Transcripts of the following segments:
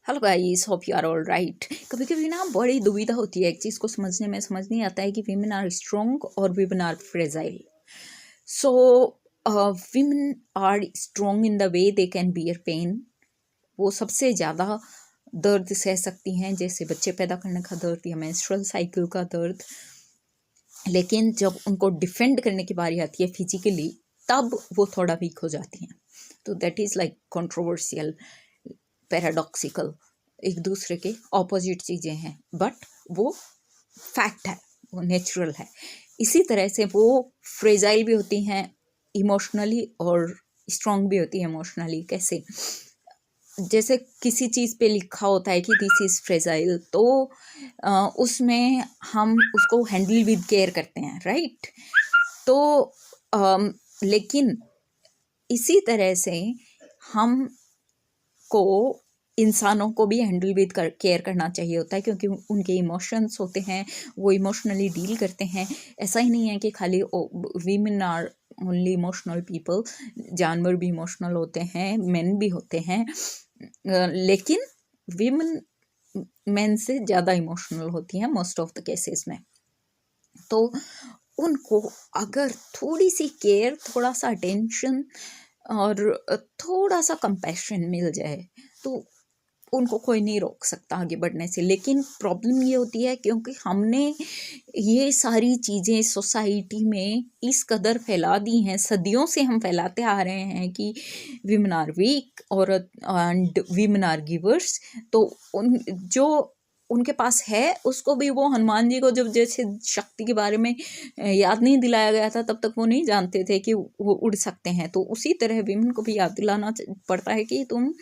Hello guys, hope you are all right. कभी कभी ना बड़ी दुविधा होती है एक चीज़ को समझने में, समझ नहीं आता है कि वीमेन आर स्ट्रॉन्ग और women are fragile. So women are strong in the way they can bear pain. वो सबसे ज़्यादा दर्द सह सकती हैं, जैसे बच्चे पैदा करने का दर्द या मेंस्ट्रुअल साइकिल का दर्द। लेकिन जब उनको डिफेंड करने की बारी आती है फिजिकली, तब वो थोड़ा वीक हो जाती हैं। तो that is like controversial, paradoxical, एक दूसरे के ऑपोजिट चीज़ें हैं, बट वो फैक्ट है, वो नेचुरल है। इसी तरह से वो फ्रेजाइल भी होती हैं इमोशनली और स्ट्रॉन्ग भी होती है इमोशनली। कैसे? जैसे किसी चीज़ पे लिखा होता है कि दिस इज़ फ्रेजाइल, तो उसमें हम उसको हैंडल विद केयर करते हैं, राइट? तो लेकिन इसी तरह से हम को इंसानों को भी हैंडल विद केयर करना चाहिए होता है, क्योंकि उनके इमोशंस होते हैं, वो इमोशनली डील करते हैं। ऐसा ही नहीं है कि खाली women are only emotional people, जानवर भी इमोशनल होते हैं, मेन भी होते हैं, लेकिन वीमेन मेन से ज़्यादा इमोशनल होती हैं मोस्ट ऑफ द केसेस में। तो उनको अगर थोड़ी सी केयर, थोड़ा सा अटेंशन और थोड़ा सा कंपैशन मिल जाए तो उनको कोई नहीं रोक सकता आगे बढ़ने से। लेकिन प्रॉब्लम ये होती है क्योंकि हमने ये सारी चीज़ें सोसाइटी में इस कदर फैला दी हैं, सदियों से हम फैलाते आ रहे हैं कि विमेन आर वीक और एंड विमेन आर गिवर्स। तो उन जो उनके पास है उसको भी, वो हनुमान जी को जब जैसे शक्ति के बारे में याद नहीं दिलाया गया था, तब तक वो नहीं जानते थे कि वो उड़ सकते हैं। तो उसी तरह विमेन को भी याद दिलाना पड़ता है कि तुम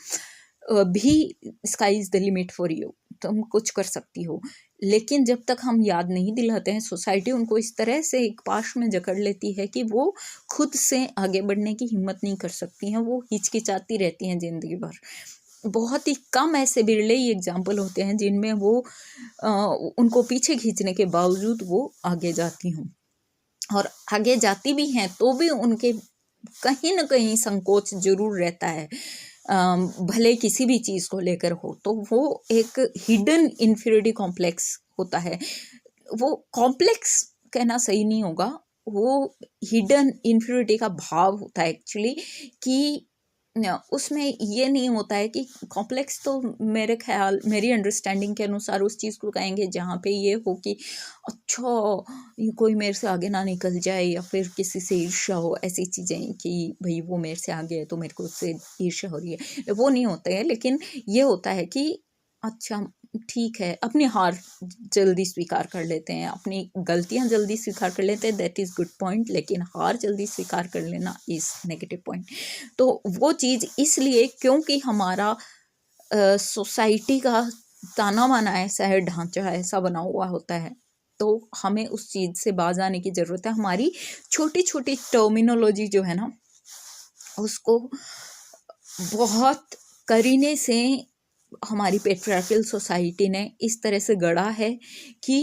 भी, sky is the limit for you, तुम कुछ कर सकती हो। लेकिन जब तक हम याद नहीं दिलाते हैं, सोसाइटी उनको इस तरह से एक पाश में जकड़ लेती है कि वो खुद से आगे बढ़ने की हिम्मत नहीं कर सकती हैं, वो हिचकिचाती रहती हैं जिंदगी भर। बहुत ही कम ऐसे बिरले ही एग्जाम्पल होते हैं जिनमें वो उनको पीछे खींचने के बावजूद वो आगे जाती हूँ, और आगे जाती भी हैं तो भी उनके कहीं ना कहीं संकोच जरूर रहता है। भले किसी भी चीज़ को लेकर हो, तो वो एक हिडन इन्फीरियरिटी कॉम्प्लेक्स होता है। वो कॉम्प्लेक्स कहना सही नहीं होगा, वो हिडन इन्फीरियरिटी का भाव होता है एक्चुअली। कि उसमें ये नहीं होता है कि कॉम्प्लेक्स, तो मेरे ख्याल, मेरी अंडरस्टैंडिंग के अनुसार उस चीज़ को कहेंगे जहाँ पे ये हो कि अच्छा ये कोई मेरे से आगे ना निकल जाए, या फिर किसी से ईर्ष्या हो, ऐसी चीज़ें कि भाई वो मेरे से आगे है तो मेरे को उससे ईर्ष्या हो रही है, वो नहीं होते हैं। लेकिन ये होता है कि अच्छा ठीक है, अपनी हार जल्दी स्वीकार कर लेते हैं, अपनी गलतियां जल्दी स्वीकार कर लेते हैं, दैट इज़ गुड पॉइंट। लेकिन हार जल्दी स्वीकार कर लेना इज़ नेगेटिव पॉइंट। तो वो चीज़ इसलिए क्योंकि हमारा सोसाइटी का ताना बाना ऐसा है, ढांचा ऐसा बना हुआ होता है, तो हमें उस चीज़ से बाज आने की ज़रूरत है। हमारी छोटी छोटी टर्मिनोलॉजी जो है ना, उसको बहुत करीने से हमारी पेट्रियार्कल सोसाइटी ने इस तरह से गढ़ा है कि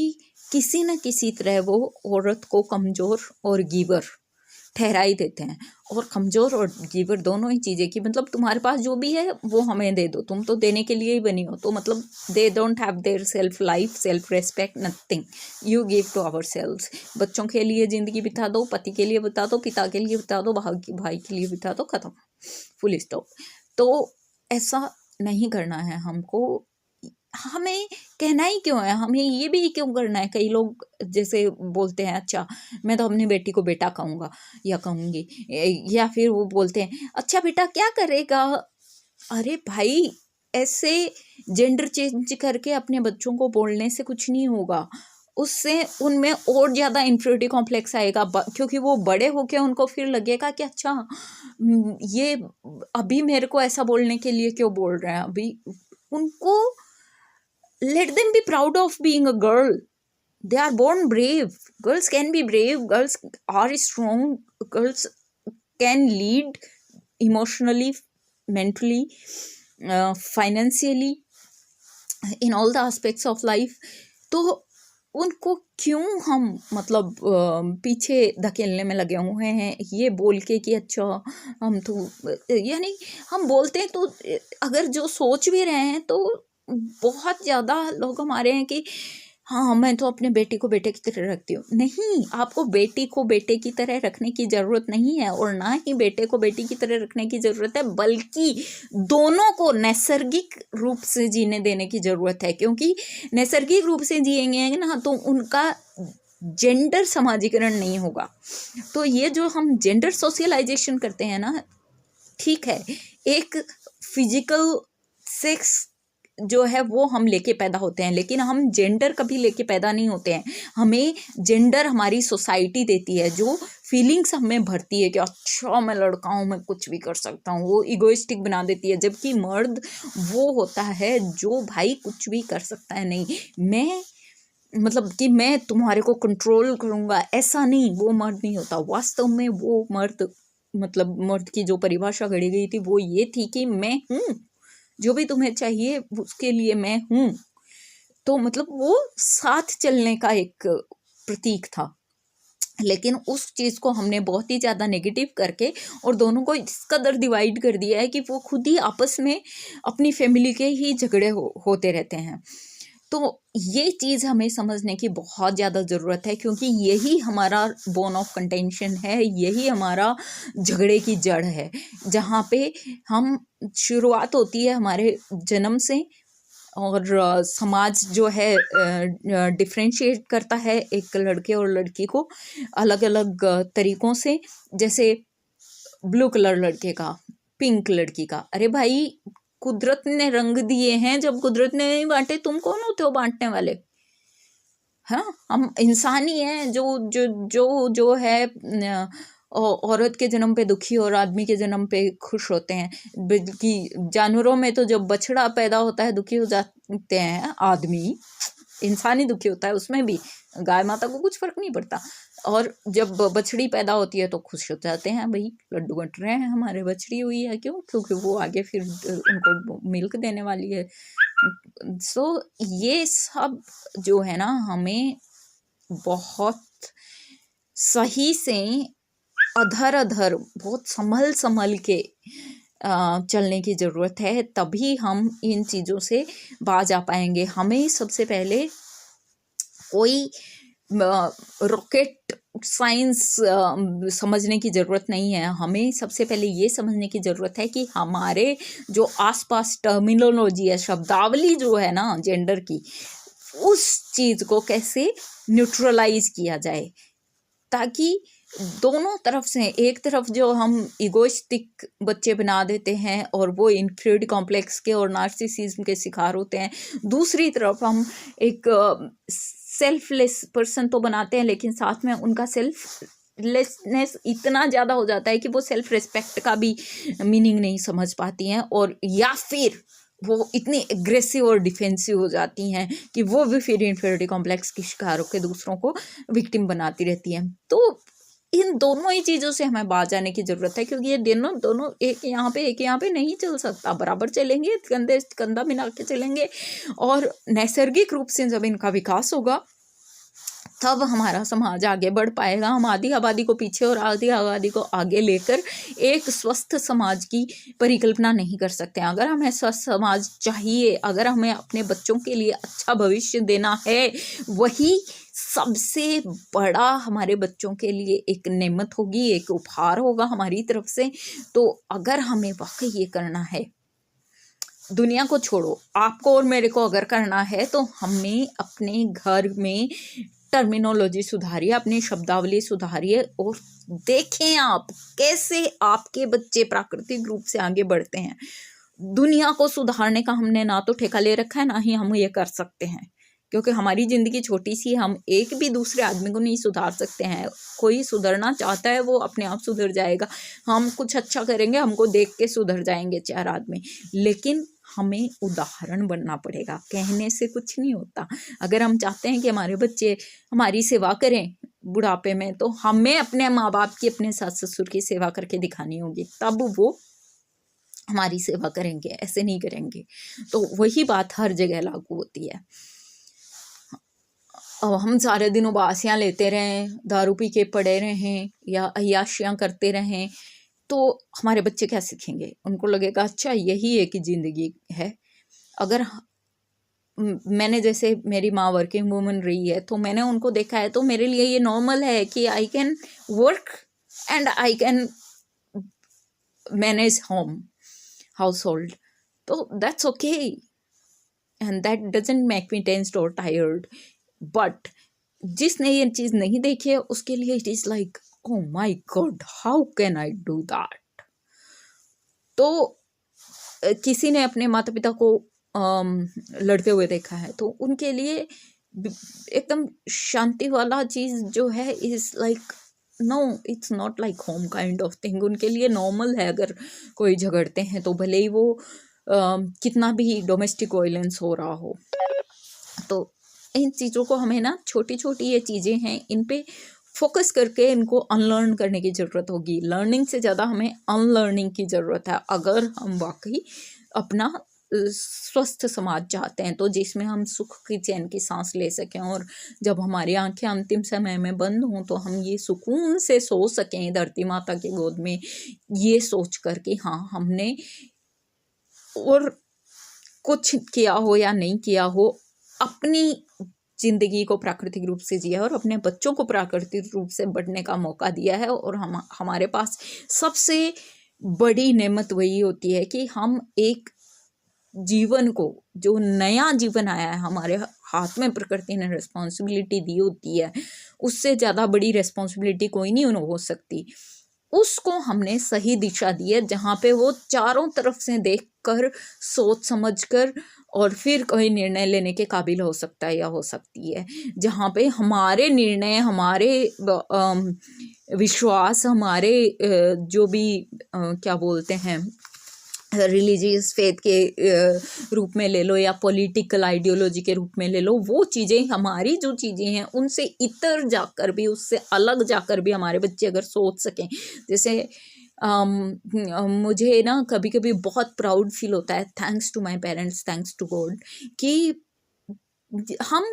किसी न किसी तरह वो औरत को कमज़ोर और गिवर ठहरा ही देते हैं। और कमज़ोर और गिवर दोनों ही चीज़ें कि मतलब तुम्हारे पास जो भी है वो हमें दे दो, तुम तो देने के लिए ही बनी हो। तो मतलब they don't have their self life, self respect, nothing, you give to ourselves. बच्चों के लिए ज़िंदगी बिता दो, पति के लिए बिता दो, पिता के लिए बिता दो, भाई के लिए बिता दो, ख़त्म, फुल स्टॉप। तो ऐसा नहीं करना है हमको। हमें कहना ही क्यों है, हमें ये भी क्यों करना है? कई लोग जैसे बोलते हैं अच्छा मैं तो अपनी बेटी को बेटा कहूँगा या कहूँगी, या फिर वो बोलते हैं अच्छा बेटा क्या करेगा। अरे भाई, ऐसे जेंडर चेंज करके अपने बच्चों को बोलने से कुछ नहीं होगा, उससे उनमें और ज़्यादा इन्फीरियरिटी कॉम्प्लेक्स आएगा, क्योंकि वो बड़े होके उनको फिर लगेगा कि अच्छा ये अभी मेरे को ऐसा बोलने के लिए क्यों बोल रहे हैं। अभी उनको let them be proud of being a girl. They are born brave. Girls can be brave. Girls are strong. Girls can lead emotionally, mentally, financially, in all the aspects of life. तो उनको क्यों हम मतलब पीछे धकेलने में लगे हुए हैं, ये बोल के कि अच्छा हम तो, यानी हम बोलते हैं तो अगर जो सोच भी रहे हैं तो बहुत ज़्यादा लोग हमारे हैं कि हाँ, मैं तो अपने बेटी को बेटे की तरह रखती हूँ। नहीं, आपको बेटी को बेटे की तरह रखने की ज़रूरत नहीं है, और ना ही बेटे को बेटी की तरह रखने की ज़रूरत है, बल्कि दोनों को नैसर्गिक रूप से जीने देने की ज़रूरत है। क्योंकि नैसर्गिक रूप से जिएंगे ना तो उनका जेंडर समाजीकरण नहीं होगा। तो ये जो हम जेंडर सोशलाइजेशन करते हैं ना, ठीक है, एक फिजिकल सेक्स जो है वो हम लेके पैदा होते हैं, लेकिन हम जेंडर कभी लेके पैदा नहीं होते हैं। हमें जेंडर हमारी सोसाइटी देती है, जो फीलिंग्स हमें भरती है कि अच्छा मैं लड़का हूँ, मैं कुछ भी कर सकता हूँ, वो इगोइस्टिक बना देती है। जबकि मर्द वो होता है जो भाई कुछ भी कर सकता है। नहीं, मैं मतलब कि मैं तुम्हारे को कंट्रोल करूँगा, ऐसा नहीं, वो मर्द नहीं होता। वास्तव में वो मर्द, मतलब मर्द की जो परिभाषा घड़ी गई थी वो ये थी कि मैं हूँ, जो भी तुम्हें चाहिए उसके लिए मैं हूँ। तो मतलब वो साथ चलने का एक प्रतीक था। लेकिन उस चीज़ को हमने बहुत ही ज़्यादा नेगेटिव करके और दोनों को इस कदर डिवाइड कर दिया है कि वो खुद ही आपस में अपनी फैमिली के ही झगड़े होते रहते हैं। तो ये चीज़ हमें समझने की बहुत ज़्यादा ज़रूरत है, क्योंकि यही हमारा बोन ऑफ कंटेंशन है, यही हमारा झगड़े की जड़ है, जहाँ पे हम शुरुआत होती है हमारे जन्म से। और समाज जो है डिफ्रेंशिएट करता है एक लड़के और लड़की को अलग अलग तरीक़ों से। जैसे ब्लू कलर लड़के का, पिंक लड़की का। अरे भाई, कुदरत ने रंग दिए हैं, जब कुदरत ने नहीं बांटे, तुम कौन होते हो बांटने वाले? हाँ, हम इंसान ही हैं जो जो जो जो है औरत के जन्म पे दुखी और आदमी के जन्म पे खुश होते हैं। बल्कि जानवरों में तो जब बछड़ा पैदा होता है दुखी हो जाते हैं आदमी, इंसान ही दुखी होता है उसमें भी, गाय माता को कुछ फर्क नहीं पड़ता। और जब बछड़ी पैदा होती है तो खुश हो जाते हैं, भाई लड्डू बट रहे हैं, हमारे बछड़ी हुई है। क्यों? क्योंकि वो आगे फिर उनको मिल्क देने वाली है। सो ये सब जो है ना, हमें बहुत सही से अधर अधर बहुत संभल संभल के चलने की ज़रूरत है, तभी हम इन चीज़ों से बाज आ पाएंगे। हमें सबसे पहले कोई रॉकेट साइंस समझने की ज़रूरत नहीं है। हमें सबसे पहले ये समझने की ज़रूरत है कि हमारे जो आसपास टर्मिनोलॉजी है, शब्दावली जो है ना जेंडर की, उस चीज़ को कैसे न्यूट्रलाइज किया जाए, ताकि दोनों तरफ से, एक तरफ जो हम इगोइस्टिक बच्चे बना देते हैं और वो इन्फीरियरिटी कॉम्प्लेक्स के और नार्सिसिज्म के शिकार होते हैं, दूसरी तरफ हम एक सेल्फलेस पर्सन तो बनाते हैं, लेकिन साथ में उनका सेल्फलेसनेस इतना ज़्यादा हो जाता है कि वो सेल्फ रिस्पेक्ट का भी मीनिंग नहीं समझ पाती हैं, और या फिर वो इतनी एग्रेसिव और डिफेंसिव हो जाती हैं कि वो भी फिर इन्फीरियरिटी कॉम्प्लेक्स की शिकार होकर दूसरों को विक्टिम बनाती रहती हैं। तो इन दोनों ही चीज़ों से हमें बाज आने की ज़रूरत है, क्योंकि ये दोनों एक यहाँ पे एक यहाँ पे नहीं चल सकता। बराबर चलेंगे, कंधे कंधा मिला के चलेंगे, और नैसर्गिक रूप से जब इनका विकास होगा तब हमारा समाज आगे बढ़ पाएगा। हम आधी आबादी को पीछे और आधी आबादी को आगे लेकर एक स्वस्थ समाज की परिकल्पना नहीं कर सकते। अगर हमें स्वस्थ समाज चाहिए, अगर हमें अपने बच्चों के लिए अच्छा भविष्य देना है, वही सबसे बड़ा हमारे बच्चों के लिए एक नेमत होगी, एक उपहार होगा हमारी तरफ से। तो अगर हमें वाकई ये करना है, दुनिया को छोड़ो, आपको और मेरे को अगर करना है, तो हमें अपने घर में टर्मिनोलॉजी सुधारिए, अपनी शब्दावली सुधारिए, और देखें आप कैसे आपके बच्चे प्राकृतिक रूप से आगे बढ़ते हैं। दुनिया को सुधारने का हमने ना तो ठेका ले रखा है, ना ही हम ये कर सकते हैं, क्योंकि हमारी ज़िंदगी छोटी सी, हम एक भी दूसरे आदमी को नहीं सुधार सकते हैं। कोई सुधरना चाहता है वो अपने आप सुधर जाएगा। हम कुछ अच्छा करेंगे, हमको देख के सुधर जाएंगे 4 आदमी, लेकिन हमें उदाहरण बनना पड़ेगा। कहने से कुछ नहीं होता। अगर हम चाहते हैं कि हमारे बच्चे हमारी सेवा करें बुढ़ापे में, तो हमें अपने माँ बाप की, अपने सास ससुर की सेवा करके दिखानी होगी, तब वो हमारी सेवा करेंगे, ऐसे नहीं करेंगे। तो वही बात हर जगह लागू होती है। अब हम सारे दिन उबासियाँ लेते रहें, दारू पी के पड़े रहें या अय्याशियाँ करते रहें, तो हमारे बच्चे क्या सीखेंगे? उनको लगेगा अच्छा यही एक ही ज़िंदगी है। अगर मैंने जैसे मेरी माँ वर्किंग वूमन रही है तो मैंने उनको देखा है, तो मेरे लिए ये नॉर्मल है कि I can work and I can manage household, तो that's okay and that doesn't make me tensed और टायर्ड. बट जिसने ये चीज़ नहीं देखी है उसके लिए it is like oh my God, how can I do that. तो किसी ने अपने माता पिता को लड़ते हुए देखा है तो उनके लिए एकदम शांति वाला चीज़ जो है is like no, it's not like home kind of thing. उनके लिए नॉर्मल है अगर कोई झगड़ते हैं तो भले ही वो कितना भी डोमेस्टिक वायलेंस हो रहा हो. तो इन चीज़ों को हमें ना, छोटी छोटी ये चीज़ें हैं, इन पे फोकस करके इनको अनलर्न करने की ज़रूरत होगी. लर्निंग से ज़्यादा हमें अनलर्निंग की ज़रूरत है अगर हम वाकई अपना स्वस्थ समाज चाहते हैं, तो जिसमें हम सुख की चैन की सांस ले सकें और जब हमारी आंखें अंतिम समय में बंद हों तो हम ये सुकून से सो सकें धरती माता की गोद में, ये सोच कर कि हाँ हमने और कुछ किया हो या नहीं किया हो, अपनी जिंदगी को प्राकृतिक रूप से जिया और अपने बच्चों को प्राकृतिक रूप से बढ़ने का मौका दिया है. और हमारे पास सबसे बड़ी नेमत वही होती है कि हम एक जीवन को, जो नया जीवन आया है हमारे हाथ में, प्रकृति ने रिस्पॉन्सिबिलिटी दी होती है, उससे ज़्यादा बड़ी रिस्पॉन्सिबिलिटी कोई नहीं हो सकती. उसको हमने सही दिशा दी है जहाँ पे वो चारों तरफ से देखकर, सोच समझकर और फिर कोई निर्णय लेने के काबिल हो सकता है या हो सकती है, जहाँ पे हमारे निर्णय, हमारे विश्वास, हमारे जो भी क्या बोलते हैं रिलीजियस फेथ के रूप में ले लो या पॉलिटिकल आइडियोलॉजी के रूप में ले लो, वो चीज़ें, हमारी जो चीज़ें हैं उनसे इतर जाकर भी, उससे अलग जाकर भी हमारे बच्चे अगर सोच सकें. जैसे मुझे ना कभी कभी बहुत प्राउड फील होता है, thanks to my parents, thanks to God, कि हम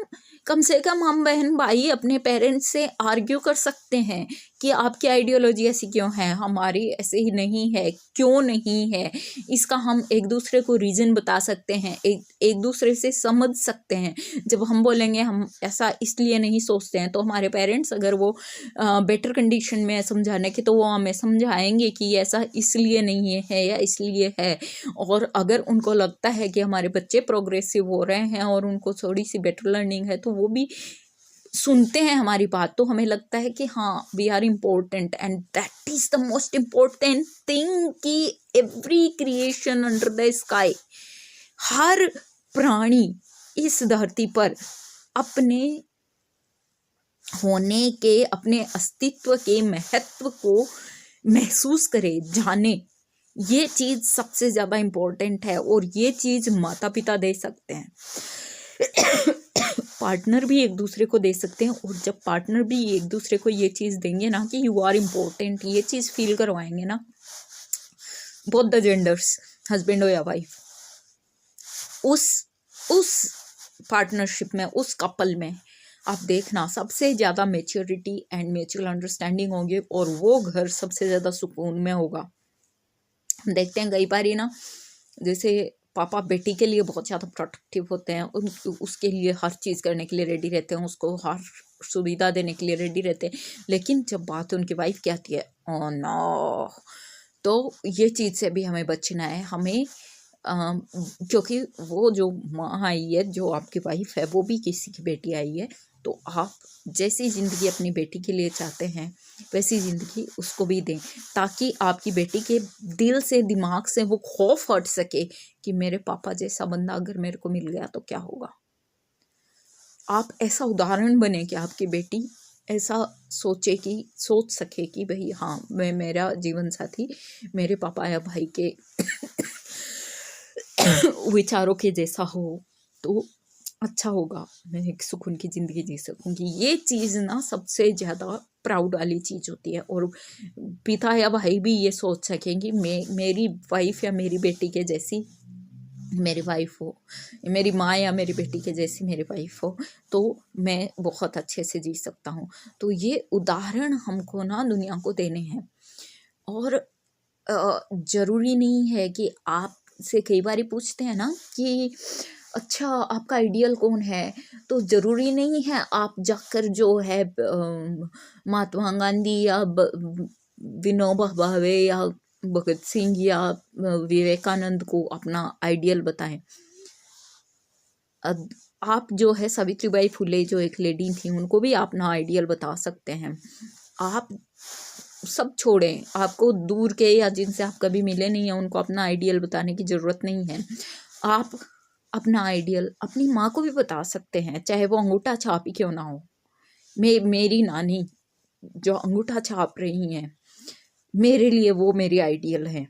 कम से कम, हम बहन भाई अपने पेरेंट्स से आर्ग्यू कर सकते हैं कि आपकी आइडियोलॉजी ऐसी क्यों है, हमारी ऐसे ही नहीं है, क्यों नहीं है. इसका हम एक दूसरे को रीज़न बता सकते हैं, एक दूसरे से समझ सकते हैं. जब हम बोलेंगे हम ऐसा इसलिए नहीं सोचते हैं, तो हमारे पेरेंट्स अगर वो बेटर कंडीशन में समझाने की, तो वो हमें समझाएंगे कि ऐसा इसलिए नहीं है या इसलिए है. और अगर उनको लगता है कि हमारे बच्चे प्रोग्रेसिव हो रहे हैं और उनको थोड़ी सी बेटर लर्निंग है, तो वो भी सुनते हैं हमारी बात, तो हमें लगता है कि हाँ we are important. And that is the most important thing कि every creation under the sky, हर प्राणी इस धरती पर अपने होने के, अपने अस्तित्व के महत्व को महसूस करे, जाने. ये चीज़ सबसे ज़्यादा इम्पोर्टेंट है और ये चीज़ माता पिता दे सकते हैं, पार्टनर भी एक दूसरे को दे सकते हैं. और जब पार्टनर भी एक दूसरे को ये चीज़ देंगे ना कि यू आर इम्पोर्टेंट, ये चीज़ फील करवाएंगे ना, बोथ द जेंडर्स, हस्बैंड हो या वाइफ, उस पार्टनरशिप में, उस कपल में आप देखना सबसे ज़्यादा मेच्योरिटी एंड म्यूचुअल अंडरस्टैंडिंग होगी और वो घर सबसे ज़्यादा सुकून में होगा. देखते हैं कई बार ही ना, जैसे पापा बेटी के लिए बहुत ज़्यादा प्रोटेक्टिव होते हैं, उसके लिए हर चीज़ करने के लिए रेडी रहते हैं, उसको हर सुविधा देने के लिए रेडी रहते हैं, लेकिन जब बात उनकी वाइफ की आती है, ओह नो, तो ये चीज़ से भी हमें बचना है. हमें क्योंकि वो जो माँ आई है, जो आपकी वाइफ है, वो भी किसी की बेटी आई है, तो आप जैसी ज़िंदगी अपनी बेटी के लिए चाहते हैं वैसी ज़िंदगी उसको भी दें, ताकि आपकी बेटी के दिल से, दिमाग से वो खौफ हट सके कि मेरे पापा जैसा बंदा अगर मेरे को मिल गया तो क्या होगा. आप ऐसा उदाहरण बने कि आपकी बेटी ऐसा सोच सके कि भाई हाँ, मेरा जीवन साथी मेरे पापा या भाई के विचारों के जैसा हो तो अच्छा होगा, मैं एक सुकून की ज़िंदगी जी सकूँगी. ये चीज़ ना सबसे ज़्यादा प्राउड वाली चीज़ होती है. और पिता या भाई भी ये सोच सकें कि मेरी वाइफ या मेरी बेटी के जैसी मेरी वाइफ हो, मेरी माँ या मेरी बेटी के जैसी मेरी वाइफ हो, तो मैं बहुत अच्छे से जी सकता हूँ. तो ये उदाहरण हमको ना दुनिया को देने हैं. और ज़रूरी नहीं है कि आपसे, कई बार पूछते हैं ना कि अच्छा आपका आइडियल कौन है, तो ज़रूरी नहीं है आप जाकर जो है महात्मा गांधी या विनोबा भावे या भगत सिंह या विवेकानंद को अपना आइडियल बताएं। अब आप जो है सावित्रीबाई फुले जो एक लेडी थी उनको भी अपना आइडियल बता सकते हैं। आप सब छोड़ें, आपको दूर के या जिनसे आप कभी मिले नहीं हैं उनको अपना आइडियल बताने की ज़रूरत नहीं है। आप अपना आइडियल अपनी माँ को भी बता सकते हैं, चाहे वो अंगूठा छाप ही क्यों ना हो। मेरी नानी जो अंगूठा छाप रही हैं, मेरे लिए वो मेरी आइडियल है,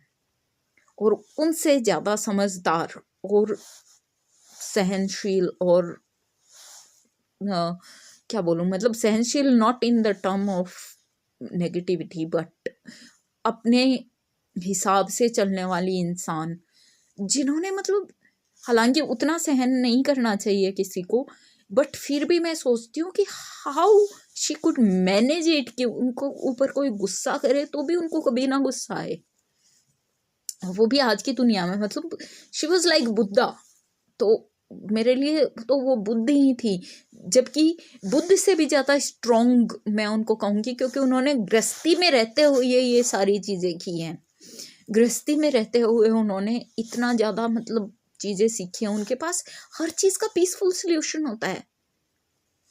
और उनसे ज़्यादा समझदार और सहनशील और क्या बोलूँ, मतलब सहनशील not in the term of negativity but अपने हिसाब से चलने वाली इंसान, जिन्होंने मतलब हालांकि उतना सहन नहीं करना चाहिए किसी को, बट फिर भी मैं सोचती हूँ कि how she could manage it कि उनको ऊपर कोई गुस्सा करे तो भी उनको कभी ना गुस्सा आए, वो भी आज की दुनिया में। मतलब शी वॉज लाइक बुद्धा, तो मेरे लिए तो वो बुद्ध ही थी, जबकि बुद्ध से भी ज़्यादा स्ट्रॉन्ग मैं उनको कहूँगी, क्योंकि उन्होंने गृहस्थी में रहते हुए ये सारी चीज़ें की हैं। गृहस्थी में रहते हुए उन्होंने इतना ज़्यादा मतलब चीज़ें सीखी हैं, उनके पास हर चीज़ का पीसफुल सोल्यूशन होता है।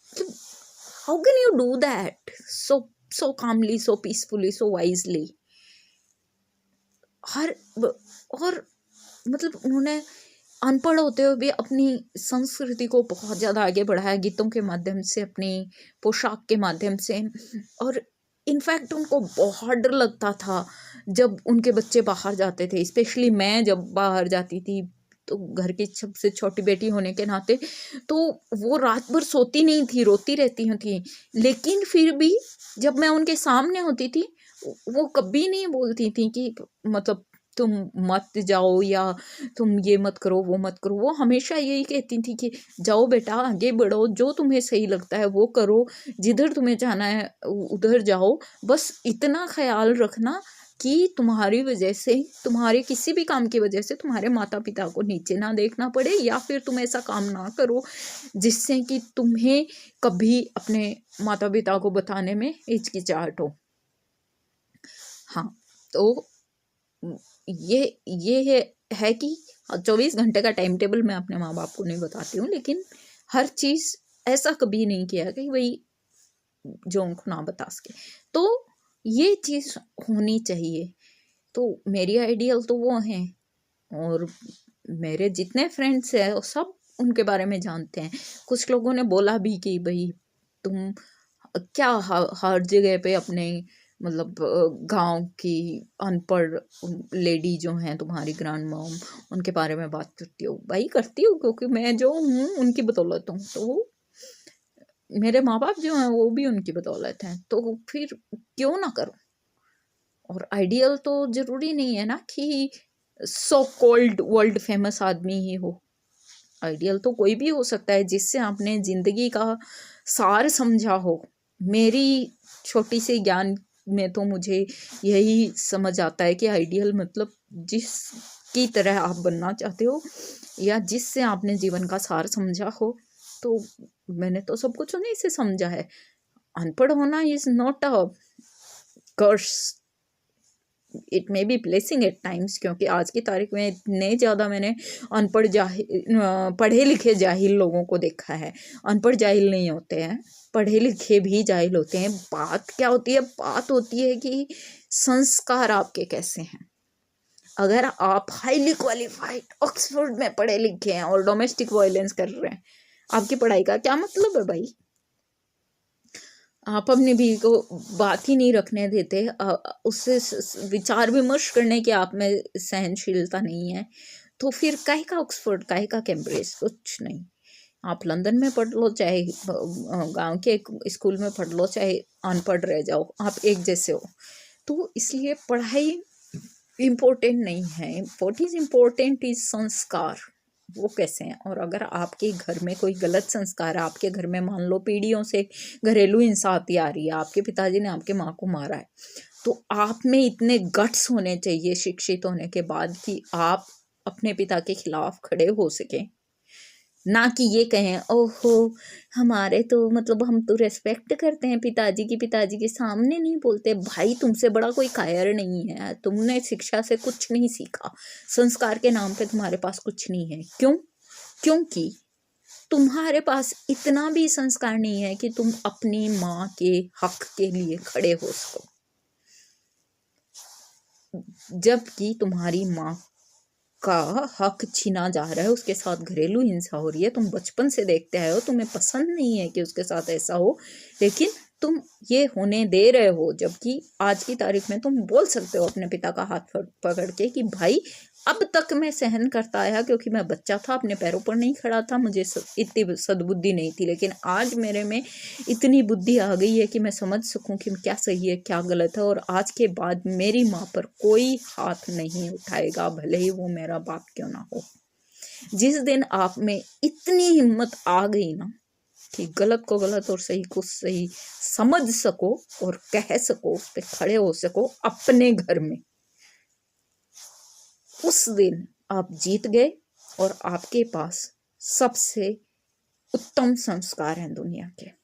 How can you do that so calmly, so peacefully, so wisely. और मतलब उन्होंने अनपढ़ होते हुए भी अपनी संस्कृति को बहुत ज़्यादा आगे बढ़ाया, गीतों के माध्यम से, अपनी पोशाक के माध्यम से। और इनफैक्ट उनको बहुत डर लगता था जब उनके बच्चे बाहर जाते थे, स्पेशली मैं जब बाहर जाती थी तो घर की सबसे छोटी बेटी होने के नाते, तो वो रात भर सोती नहीं थी, रोती रहती थी, लेकिन फिर भी जब मैं उनके सामने होती थी वो कभी नहीं बोलती थी कि मतलब तुम मत जाओ या तुम ये मत करो वो मत करो। वो हमेशा यही कहती थी कि जाओ बेटा आगे बढ़ो, जो तुम्हें सही लगता है वो करो, जिधर तुम्हें जाना है उधर जाओ, बस इतना ख्याल रखना कि तुम्हारी वजह से, तुम्हारे किसी भी काम की वजह से तुम्हारे माता पिता को नीचे ना देखना पड़े, या फिर तुम ऐसा काम ना करो जिससे कि तुम्हें कभी अपने माता पिता को बताने में हिचकिचाहट हो। हाँ, तो ये है कि 24 घंटे का टाइम टेबल मैं अपने माँ बाप को नहीं बताती हूँ, लेकिन हर चीज़ ऐसा कभी नहीं किया कि वही जो उनको ना बता सके, तो ये चीज़ होनी चाहिए। तो मेरी आइडियल तो वो हैं, और मेरे जितने फ्रेंड्स हैं वो सब उनके बारे में जानते हैं। कुछ लोगों ने बोला भी कि भाई तुम क्या हर जगह पे अपने मतलब गांव की अनपढ़ लेडी जो हैं तुम्हारी ग्रैंड मॉम, उनके बारे में बात करती हो। भाई करती हूँ, क्योंकि मैं जो हूँ उनकी बदौलत हूँ, तो मेरे माँ बाप जो हैं वो भी उनकी बदौलत हैं, तो फिर क्यों ना करो। और आइडियल तो जरूरी नहीं है ना कि सो कॉल्ड वर्ल्ड फेमस आदमी ही हो। आइडियल तो कोई भी हो सकता है जिससे आपने जिंदगी का सार समझा हो। मेरी छोटी सी ज्ञान में तो मुझे यही समझ आता है कि आइडियल मतलब जिसकी तरह आप बनना चाहते हो या जिससे आपने जीवन का सार समझा हो। तो मैंने तो सब कुछ उन्हीं से समझा है। अनपढ़ होना is not a curse, it may be blessing at times, क्योंकि आज की तारीख में इतने ज़्यादा मैंने अनपढ़ पढ़े लिखे जाहिल लोगों को देखा है। अनपढ़ जाहिल नहीं होते हैं, पढ़े लिखे भी जाहिल होते हैं। बात क्या होती है, बात होती है कि संस्कार आपके कैसे हैं। अगर आप हाईली क्वालिफाइड ऑक्सफोर्ड में पढ़े लिखे हैं और डोमेस्टिक वायलेंस कर रहे हैं, आपकी पढ़ाई का क्या मतलब है भाई। आप अपनी बीवी को बात ही नहीं रखने देते, उससे विचार विमर्श करने की आप में सहनशीलता नहीं है, तो फिर काहे का ऑक्सफोर्ड, काहे का कैम्ब्रिज, कुछ नहीं। आप लंदन में पढ़ लो, चाहे गांव के एक स्कूल में पढ़ लो, चाहे अनपढ़ रह जाओ, आप एक जैसे हो। तो इसलिए पढ़ाई इम्पोर्टेंट नहीं है, व्हाट इज़ इम्पोर्टेंट इज संस्कार, वो कैसे हैं। और अगर आपके घर में कोई गलत संस्कार है, आपके घर में मान लो पीढ़ियों से घरेलू हिंसा आती आ रही है, आपके पिताजी ने आपके माँ को मारा है, तो आप में इतने गट्स होने चाहिए शिक्षित होने के बाद कि आप अपने पिता के खिलाफ खड़े हो सकें। ना कि ये कहें ओहो हमारे तो मतलब हम तो रेस्पेक्ट करते हैं पिताजी की, पिताजी के सामने नहीं बोलते। भाई तुमसे बड़ा कोई कायर नहीं है, तुमने शिक्षा से कुछ नहीं सीखा, संस्कार के नाम पे तुम्हारे पास कुछ नहीं है। क्यों? क्योंकि तुम्हारे पास इतना भी संस्कार नहीं है कि तुम अपनी माँ के हक के लिए खड़े हो सको, जबकि तुम्हारी माँ का हक छीना जा रहा है, उसके साथ घरेलू हिंसा हो रही है। तुम बचपन से देखते आए हो, तुम्हें पसंद नहीं है कि उसके साथ ऐसा हो, लेकिन तुम ये होने दे रहे हो। जबकि आज की तारीख में तुम बोल सकते हो अपने पिता का हाथ पकड़ के कि भाई अब तक मैं सहन करता आया क्योंकि मैं बच्चा था, अपने पैरों पर नहीं खड़ा था, मुझे इतनी सद्बुद्धि नहीं थी, लेकिन आज मेरे में इतनी बुद्धि आ गई है कि मैं समझ सकूं कि क्या सही है क्या गलत है। और आज के बाद मेरी माँ पर कोई हाथ नहीं उठाएगा, भले ही वो मेरा बाप क्यों ना हो। जिस दिन आप में इतनी हिम्मत आ गई ना कि गलत को गलत और सही को सही समझ सको और कह सको, उस पर खड़े हो सको अपने घर में, उस दिन आप जीत गए और आपके पास सबसे उत्तम संस्कार हैं दुनिया के।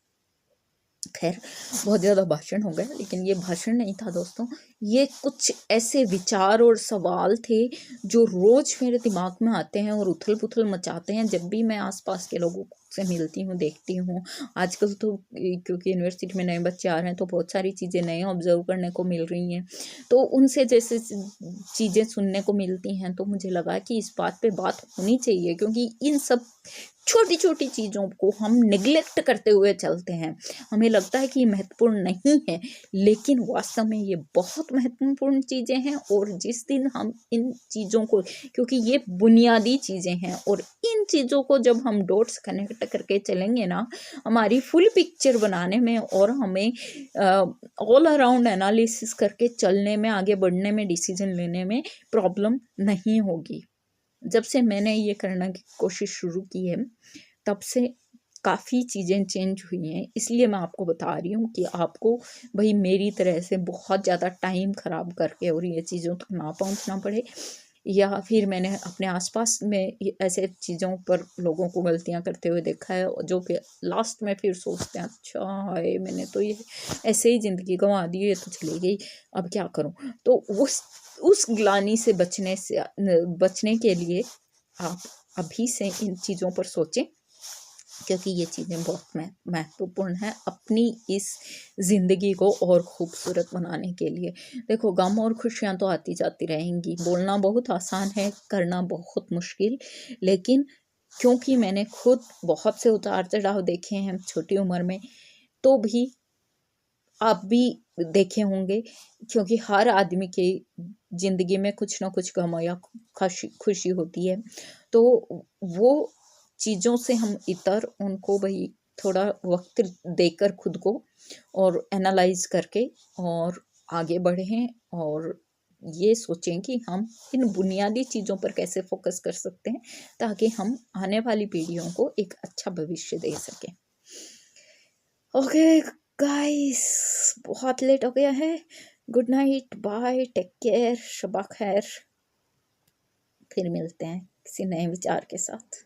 खैर बहुत ज़्यादा भाषण हो गया, लेकिन ये भाषण नहीं था दोस्तों, ये कुछ ऐसे विचार और सवाल थे जो रोज़ मेरे दिमाग में आते हैं और उथल पुथल मचाते हैं जब भी मैं आसपास के लोगों से मिलती हूँ, देखती हूँ। आजकल तो क्योंकि यूनिवर्सिटी में नए बच्चे आ रहे हैं तो बहुत सारी चीज़ें नए ऑब्जर्व करने को मिल रही हैं, तो उनसे जैसे चीज़ें सुनने को मिलती हैं, तो मुझे लगा कि इस बात पे बात होनी चाहिए, क्योंकि इन सब छोटी छोटी चीज़ों को हम निगलेक्ट करते हुए चलते हैं। हमें लगता है कि ये महत्वपूर्ण नहीं है, लेकिन वास्तव में ये बहुत महत्वपूर्ण चीज़ें हैं। और जिस दिन हम इन चीज़ों को, क्योंकि ये बुनियादी चीज़ें हैं, और इन चीज़ों को जब हम डॉट्स कनेक्ट करके चलेंगे ना, हमारी फुल पिक्चर बनाने में और हमें ऑल अराउंड एनालिसिस करके चलने में, आगे बढ़ने में, डिसीजन लेने में प्रॉब्लम नहीं होगी। जब से मैंने ये करने की कोशिश शुरू की है, तब से काफ़ी चीज़ें चेंज हुई हैं। इसलिए मैं आपको बता रही हूँ कि आपको भाई मेरी तरह से बहुत ज़्यादा टाइम ख़राब करके और ये चीज़ों तक ना पहुँचना पड़े। या फिर मैंने अपने आसपास में ऐसे चीज़ों पर लोगों को गलतियाँ करते हुए देखा है, जो कि लास्ट में फिर सोचते हैं अच्छा हाय मैंने तो ये ऐसे ही ज़िंदगी गंवा दी, ये तो चली गई, अब क्या करूँ। तो उस ग्लानि से बचने के लिए आप अभी से इन चीज़ों पर सोचें, क्योंकि ये चीज़ें बहुत महत्वपूर्ण हैं अपनी इस ज़िंदगी को और खूबसूरत बनाने के लिए। देखो गम और खुशियाँ तो आती जाती रहेंगी, बोलना बहुत आसान है, करना बहुत मुश्किल। लेकिन क्योंकि मैंने खुद बहुत से उतार चढ़ाव देखे हैं छोटी उम्र में, तो भी आप भी देखे होंगे, क्योंकि हर आदमी की ज़िंदगी में कुछ ना कुछ गम या खुशी होती है। तो वो चीज़ों से हम इतर उनको भाई थोड़ा वक्त देकर खुद को और एनालाइज करके और आगे बढ़ें, और ये सोचें कि हम इन बुनियादी चीज़ों पर कैसे फोकस कर सकते हैं ताकि हम आने वाली पीढ़ियों को एक अच्छा भविष्य दे सकें। ओके गाइस, बहुत लेट हो गया है। Good night, bye, take care, शबा खैर। फिर मिलते हैं किसी नए विचार के साथ।